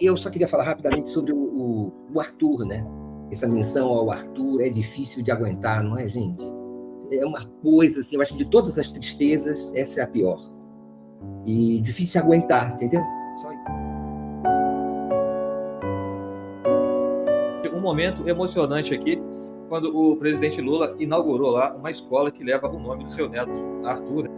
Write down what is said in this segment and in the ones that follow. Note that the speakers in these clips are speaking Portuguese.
eu só queria falar rapidamente sobre o Arthur, né? Essa menção ao Arthur é difícil de aguentar, não é, gente? É uma coisa, assim, eu acho que de todas as tristezas, essa é a pior. E difícil de aguentar, entendeu? Só isso. Um momento emocionante aqui, quando o presidente Lula inaugurou lá uma escola que leva o nome do seu neto, Arthur.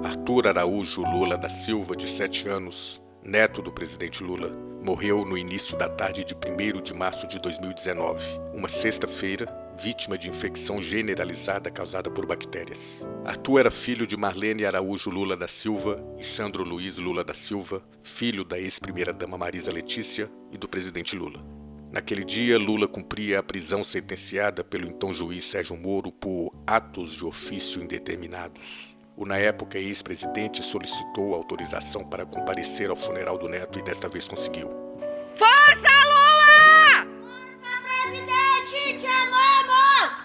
Arthur Araújo Lula da Silva, de 7 anos, neto do presidente Lula, morreu no início da tarde de 1º de março de 2019, uma sexta-feira, vítima de infecção generalizada causada por bactérias. Arthur era filho de Marlene Araújo Lula da Silva e Sandro Luiz Lula da Silva, filho da ex-primeira-dama Marisa Letícia e do presidente Lula. Naquele dia, Lula cumpria a prisão sentenciada pelo então juiz Sérgio Moro por atos de ofício indeterminados. O, na época, ex-presidente solicitou autorização para comparecer ao funeral do neto e desta vez conseguiu. Força, Lula! Força, presidente! Te amamos!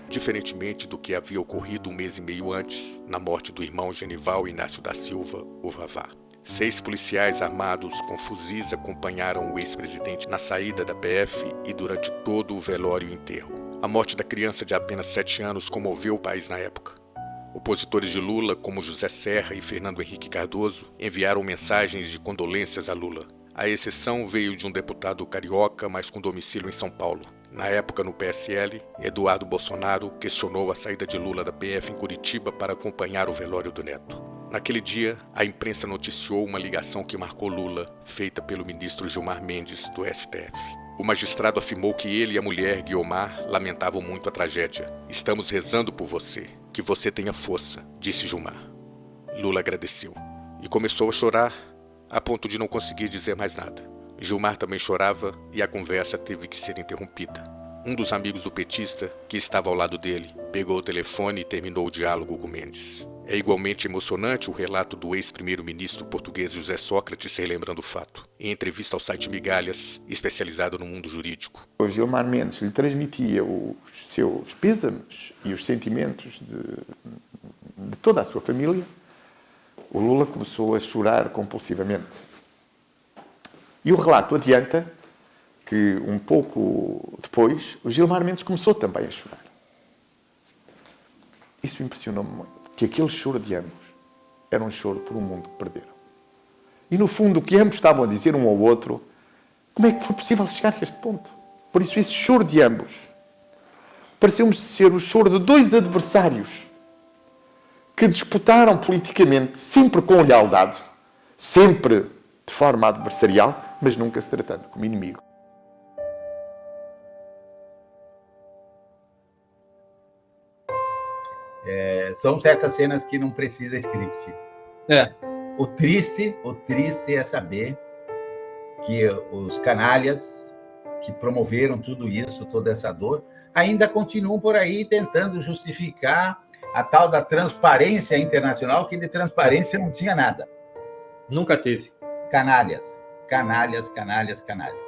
Diferentemente do que havia ocorrido 1 mês e meio antes, na morte do irmão Genival Inácio da Silva, o Vavá. 6 policiais armados com fuzis acompanharam o ex-presidente na saída da PF e durante todo o velório e enterro. A morte da criança de apenas 7 anos comoveu o país na época. Opositores de Lula, como José Serra e Fernando Henrique Cardoso, enviaram mensagens de condolências a Lula. A exceção veio de um deputado carioca, mas com domicílio em São Paulo. Na época, no PSL, Eduardo Bolsonaro questionou a saída de Lula da PF em Curitiba para acompanhar o velório do neto. Naquele dia, a imprensa noticiou uma ligação que marcou Lula, feita pelo ministro Gilmar Mendes, do STF. O magistrado afirmou que ele e a mulher, Guiomar, lamentavam muito a tragédia. Estamos rezando por você. Que você tenha força, disse Gilmar. Lula agradeceu e começou a chorar, a ponto de não conseguir dizer mais nada. Gilmar também chorava e a conversa teve que ser interrompida. Um dos amigos do petista, que estava ao lado dele, pegou o telefone e terminou o diálogo com Mendes. É igualmente emocionante o relato do ex-primeiro-ministro português José Sócrates relembrando o fato, em entrevista ao site Migalhas, especializado no mundo jurídico. O Gilmar Mendes lhe transmitia os seus pêsames e os sentimentos de toda a sua família. O Lula começou a chorar compulsivamente. E o relato adianta que, um pouco depois, o Gilmar Mendes começou também a chorar. Isso impressionou-me muito. Que aquele choro de ambos era um choro por um mundo que perderam. E, no fundo, o que ambos estavam a dizer um ao outro, como é que foi possível chegar a este ponto? Por isso, esse choro de ambos pareceu-me ser o choro de 2 adversários que disputaram politicamente, sempre com lealdade, sempre de forma adversarial, mas nunca se tratando como inimigo. São certas cenas que não precisa script. O triste é saber que os canalhas que promoveram tudo isso, toda essa dor, ainda continuam por aí tentando justificar a tal da transparência internacional, que de transparência não tinha nada. Nunca teve. Canalhas, canalhas, canalhas, canalhas.